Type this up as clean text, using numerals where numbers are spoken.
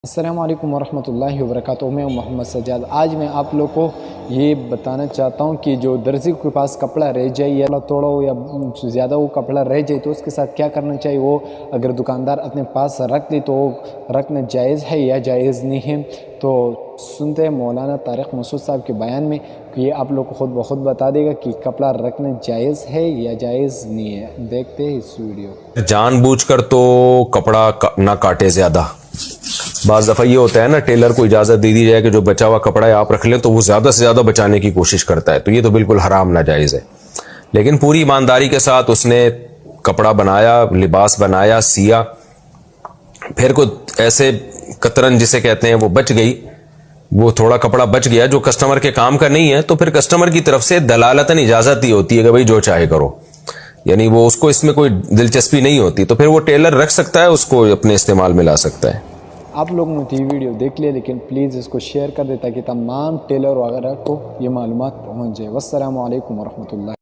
السلام علیکم ورحمۃ اللہ وبرکاتہ۔ میں محمد سجاد۔ آج میں آپ لوگ کو یہ بتانا چاہتا ہوں کہ جو درزی کے پاس کپڑا رہ جائے یا توڑا ہو یا زیادہ وہ کپڑا رہ جائے تو اس کے ساتھ کیا کرنا چاہیے۔ وہ اگر دکاندار اپنے پاس رکھ دے تو رکھنا جائز ہے یا جائز نہیں ہے، تو سنتے ہیں مولانا طارق مسعود صاحب کے بیان میں کہ یہ آپ لوگ کو خود بخود بتا دے گا کہ کپڑا رکھنا جائز ہے یا جائز نہیں ہے۔ دیکھتے ہیں اس ویڈیو۔ جان بوجھ کر تو کپڑا نہ کاٹے زیادہ۔ بعض دفعہ یہ ہوتا ہے نا، ٹیلر کو اجازت دے دی جائے کہ جو بچا ہوا کپڑا ہے آپ رکھ لیں، تو وہ زیادہ سے زیادہ بچانے کی کوشش کرتا ہے، تو یہ تو بالکل حرام ناجائز ہے۔ لیکن پوری ایمانداری کے ساتھ اس نے کپڑا بنایا، لباس بنایا، سیا، پھر کوئی ایسے قطرن جسے کہتے ہیں وہ بچ گئی، وہ تھوڑا کپڑا بچ گیا جو کسٹمر کے کام کا نہیں ہے، تو پھر کسٹمر کی طرف سے دلالتاً اجازت دی ہوتی ہے کہ بھائی جو چاہے کرو، یعنی وہ اس کو اس میں کوئی دلچسپی نہیں ہوتی، تو پھر وہ ٹیلر رکھ سکتا ہے، اس کو اپنے استعمال میں لا سکتا ہے۔ آپ لوگ نے یہ ویڈیو دیکھ لیا، لیکن پلیز اس کو شیئر کر دیں تاکہ تمام ٹیلر وغیرہ کو یہ معلومات پہنچ جائے۔ والسلام علیکم ورحمۃ اللہ۔